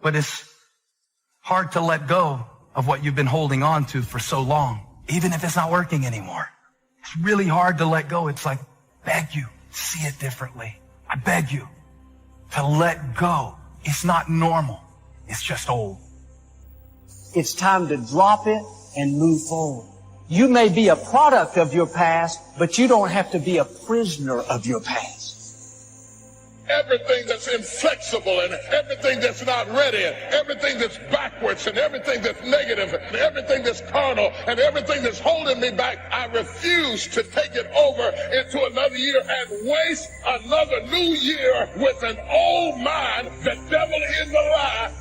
But it's hard to let go of what you've been holding on to for so long, even if it's not working anymore. It's really hard to let go. It's like, beg you, see it differently. I beg you to let go. It's not normal. It's just old. It's time to drop it and move forward. You may be a product of your past, but you don't have to be a prisoner of your past. Everything that's inflexible and everything that's not ready and everything that's backwards and everything that's negative and everything that's carnal and everything that's holding me back, I refuse to take it over into another year and waste another new year with an old mind. The devil is a lie.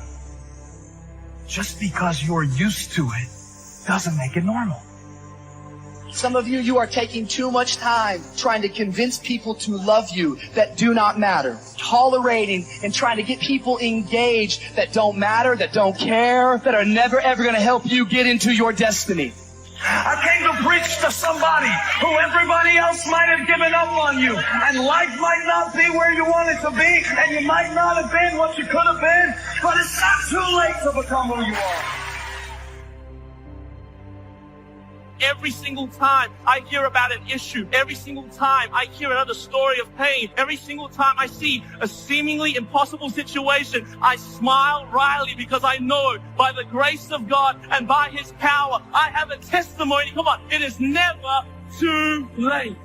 Just because you're used to it doesn't make it normal. Some of you are taking too much time trying to convince people to love you that do not matter. Tolerating and trying to get people engaged that don't matter, that don't care, that are never ever going to help you get into your destiny. I came to preach to somebody who everybody else might have given up on you. And life might not be where you want it to be, and you might not have been what you could have been, but it's not too late to become who you are. Every single time I hear about an issue, every single time I hear another story of pain, every single time I see a seemingly impossible situation, I smile wryly because I know by the grace of God and by His power, I have a testimony. Come on, it is never too late.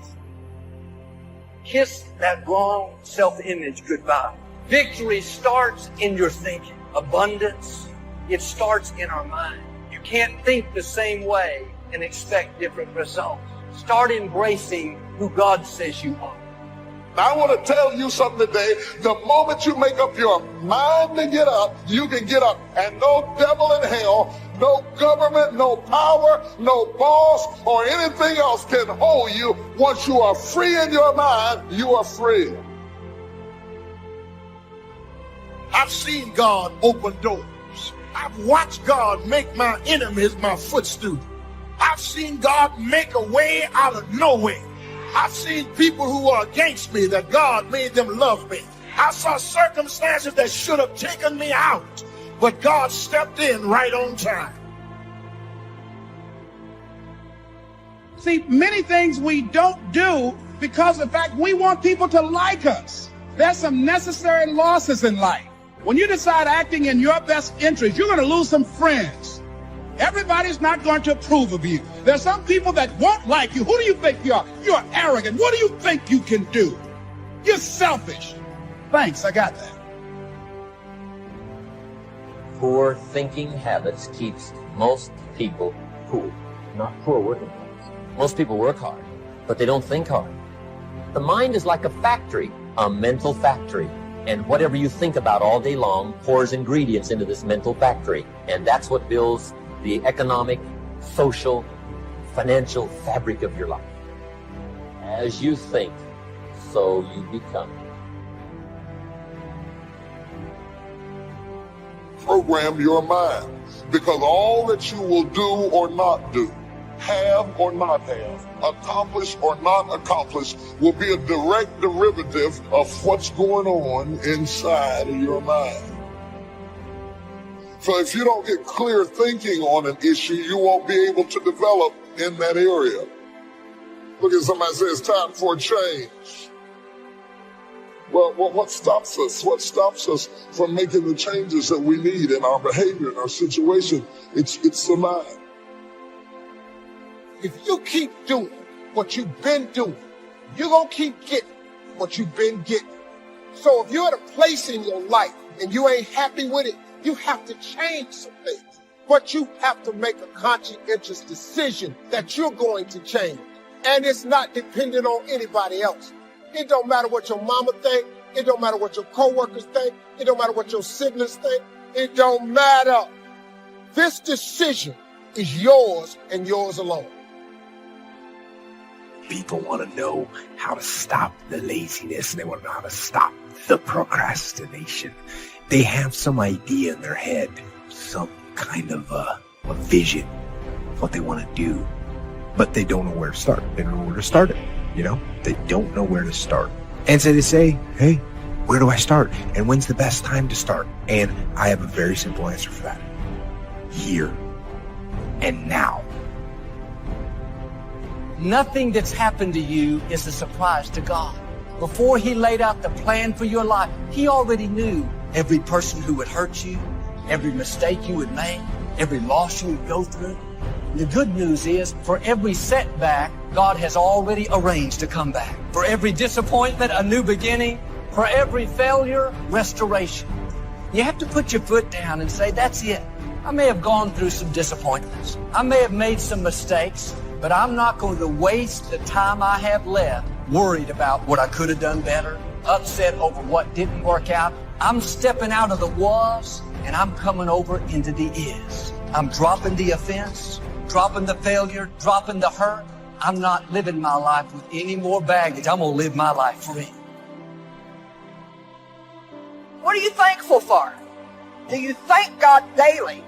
Kiss that wrong self-image goodbye. Victory starts in your thinking. Abundance, it starts in our mind. You can't think the same way and expect different results. Start embracing who God says you are. I want to tell you something today. The moment you make up your mind to get up, you can get up. And no devil in hell, no government, no power, no boss, or anything else can hold you. Once you are free in your mind, you are free. I've seen God open doors. I've watched God make my enemies my footstool. I've seen God make a way out of no way. I've seen people who were against me that God made them love me. I saw circumstances that should have taken me out, but God stepped in right on time. See, many things we don't do because, in fact, we want people to like us. There's some necessary losses in life. When you decide acting in your best interest, you're going to lose some friends. Everybody's not going to approve of you. There's some people that won't like you. Who do you think you are? You're arrogant. What do you think you can do? You're selfish. Thanks, I got that. Poor thinking habits keeps most people poor, not poor working class. Most people work hard, but they don't think hard. The mind is like a factory, a mental factory. And whatever you think about all day long pours ingredients into this mental factory. And that's what builds the economic, social, financial fabric of your life. As you think, so you become. Program your mind, because all that you will do or not do, have or not have, accomplish or not accomplish, will be a direct derivative of what's going on inside of your mind. So if you don't get clear thinking on an issue, you won't be able to develop in that area. Look at somebody say it's time for a change. Well, what stops us? What stops us from making the changes that we need in our behavior, in our situation? It's the mind. If you keep doing what you've been doing, you're going to keep getting what you've been getting. So if you're at a place in your life and you ain't happy with it, you have to change some things. But you have to make a conscientious decision that you're going to change. And it's not dependent on anybody else. It don't matter what your mama think. It don't matter what your coworkers think. It don't matter what your siblings think. It don't matter. This decision is yours and yours alone. People want to know how to stop the laziness, and they want to know how to stop the procrastination. They have some idea in their head, some kind of a vision, what they want to do, but they don't know where to start. They don't know where to start it, They don't know where to start. And so they say, hey, Where do I start? And when's the best time to start? And I have a very simple answer for that. Here and now. Nothing that's happened to you is a surprise to God. Before He laid out the plan for your life, He already knew every person who would hurt you, every mistake you would make, every loss you would go through. The good news is, for every setback, God has already arranged to come back. For every disappointment, a new beginning. For every failure, restoration. You have to put your foot down and say, that's it. I may have gone through some disappointments. I may have made some mistakes, but I'm not going to waste the time I have left worried about what I could have done better, upset over what didn't work out. I'm stepping out of the was, and I'm coming over into the is. I'm dropping the offense, dropping the failure, dropping the hurt. I'm not living my life with any more baggage. I'm going to live my life free. What are you thankful for? Do you thank God daily?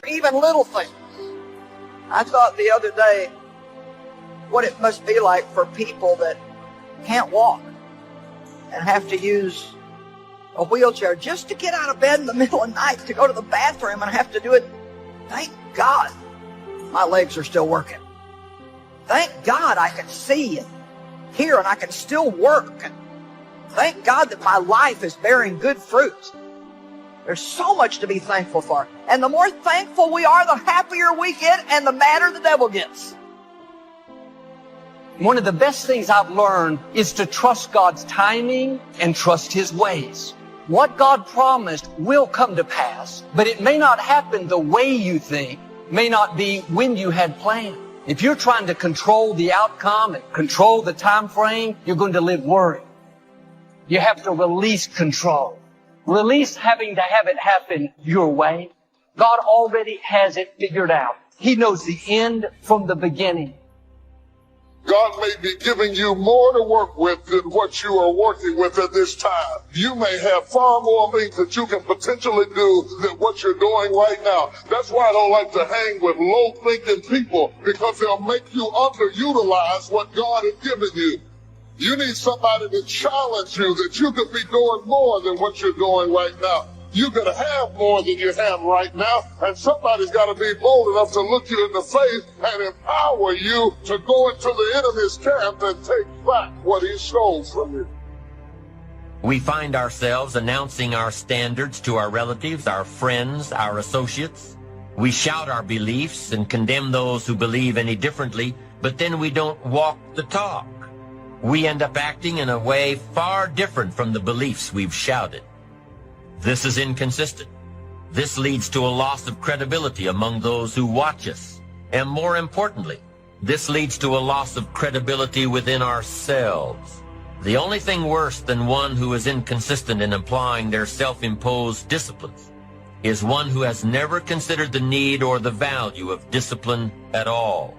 Even little things. I thought the other day what it must be like for people that can't walk and have to use a wheelchair just to get out of bed in the middle of the night to go to the bathroom and have to do it. Thank God my legs are still working. Thank God I can see and hear and I can still work. And thank God that my life is bearing good fruit. There's so much to be thankful for. And the more thankful we are, the happier we get and the madder the devil gets. One of the best things I've learned is to trust God's timing and trust His ways. What God promised will come to pass, but it may not happen the way you think, may not be when you had planned. If you're trying to control the outcome and control the time frame, you're going to live worried. You have to release control. Release having to have it happen your way. God already has it figured out. He knows the end from the beginning. God may be giving you more to work with than what you are working with at this time. You may have far more things that you can potentially do than what you're doing right now. That's why I don't like to hang with low-thinking people, because they'll make you underutilize what God has given you. You need somebody to challenge you that you could be doing more than what you're doing right now. You could have more than you have right now, and somebody's got to be bold enough to look you in the face and empower you to go into the enemy's camp and take back what he stole from you. We find ourselves announcing our standards to our relatives, our friends, our associates. We shout our beliefs and condemn those who believe any differently, but then we don't walk the talk. We end up acting in a way far different from the beliefs we've shouted. This is inconsistent. This leads to a loss of credibility among those who watch us. And more importantly, this leads to a loss of credibility within ourselves. The only thing worse than one who is inconsistent in applying their self-imposed disciplines is one who has never considered the need or the value of discipline at all.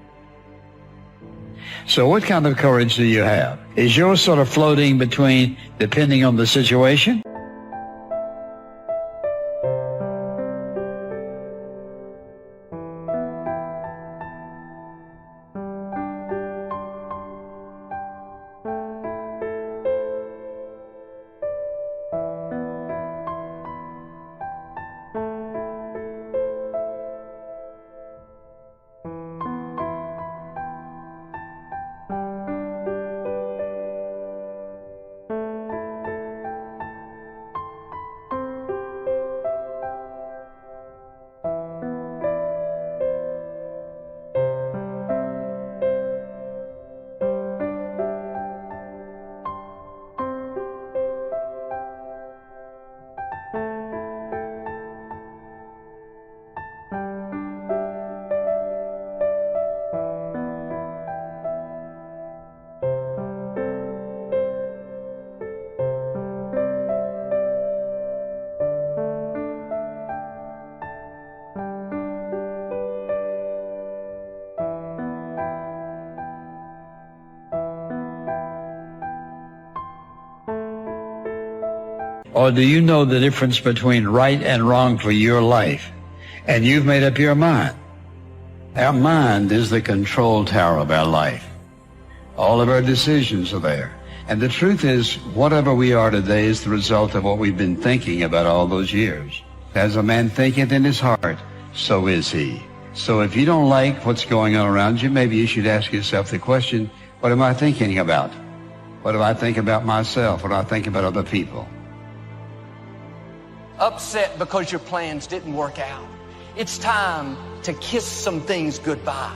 So what kind of courage do you have? Is yours sort of floating between depending on the situation? Or do you know the difference between right and wrong for your life? And you've made up your mind. Our mind is the control tower of our life. All of our decisions are there. And the truth is, whatever we are today is the result of what we've been thinking about all those years. As a man thinketh in his heart, so is he. So if you don't like what's going on around you, maybe you should ask yourself the question, what am I thinking about? What do I think about myself? What do I think about other people? Upset because your plans didn't work out. It's time to kiss some things goodbye.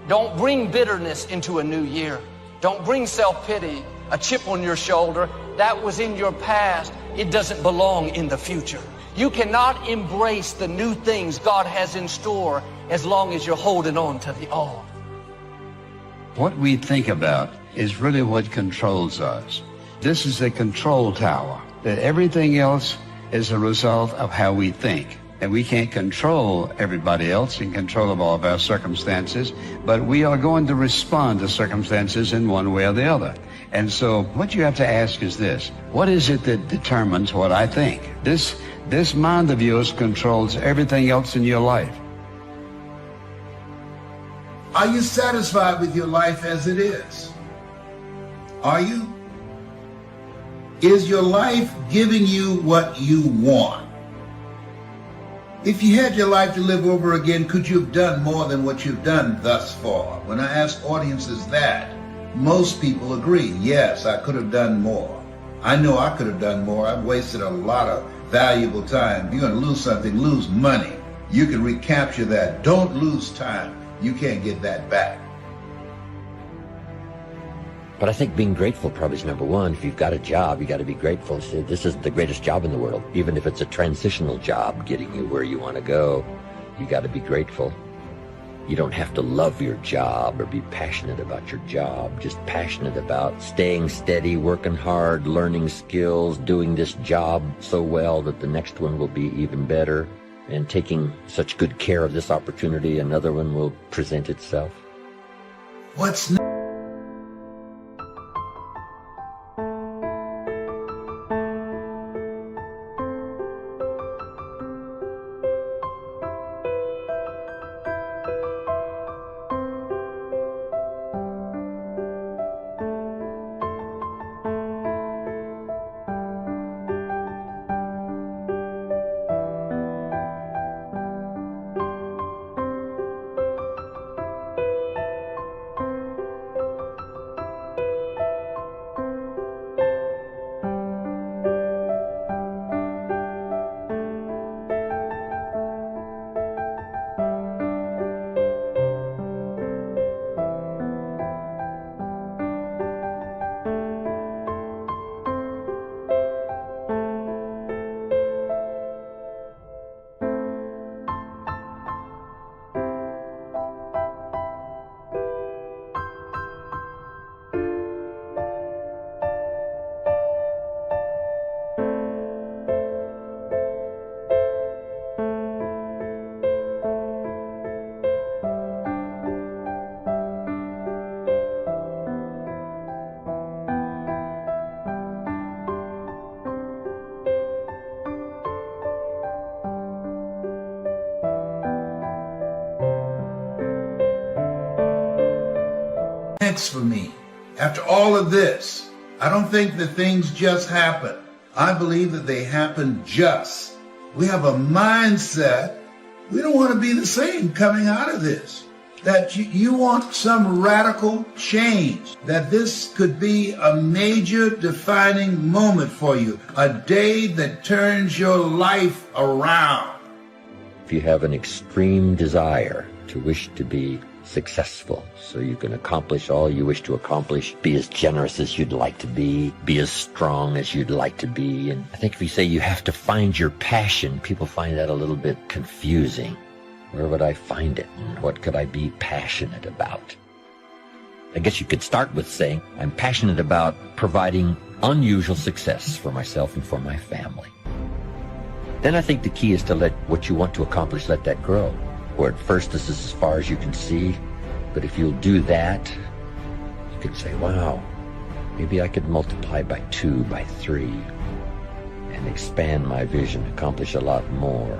Don't bring bitterness into a new year. Don't bring self-pity, a chip on your shoulder. That was in your past. It doesn't belong in the future. You cannot embrace the new things God has in store as long as you're holding on to the old. What we think about is really what controls us. This is a control tower, that everything else is a result of how we think. And we can't control everybody else and control of all of our circumstances, but we are going to respond to circumstances in one way or the other. And so what you have to ask is this: what is it that determines what I think? This mind of yours controls everything else in your life. Are you satisfied with your life as it is? Are you? Is your life giving you what you want? If you had your life to live over again, could you have done more than what you've done thus far? When I ask audiences that, most people agree, yes, I could have done more. I know I could have done more. I've wasted a lot of valuable time. If you're going to lose something, lose money. You can recapture that. Don't lose time. You can't get that back. But I think being grateful probably is number one. If you've got a job, you got to be grateful. Say, this is the greatest job in the world. Even if it's a transitional job getting you where you want to go, you got to be grateful. You don't have to love your job or be passionate about your job. Just passionate about staying steady, working hard, learning skills, doing this job so well that the next one will be even better, and taking such good care of this opportunity, another one will present itself. What's next? For me, after all of this, I don't think that things just happen. I believe that they happen just. We have a mindset. We don't want to be the same coming out of this. That you want some radical change. That this could be a major defining moment for you. A day that turns your life around. If you have an extreme desire to wish to be successful, so you can accomplish all you wish to accomplish, be as generous as you'd like to be as strong as you'd like to be. And I think if you say you have to find your passion, people find that a little bit confusing. Where would I find it? And what could I be passionate about? I guess you could start with saying, I'm passionate about providing unusual success for myself and for my family. Then I think the key is to let what you want to accomplish, let that grow. Or at first this is as far as you can see, but if you'll do that, you can say, wow, maybe I could multiply by 2, by 3, and and expand my vision, accomplish a lot more.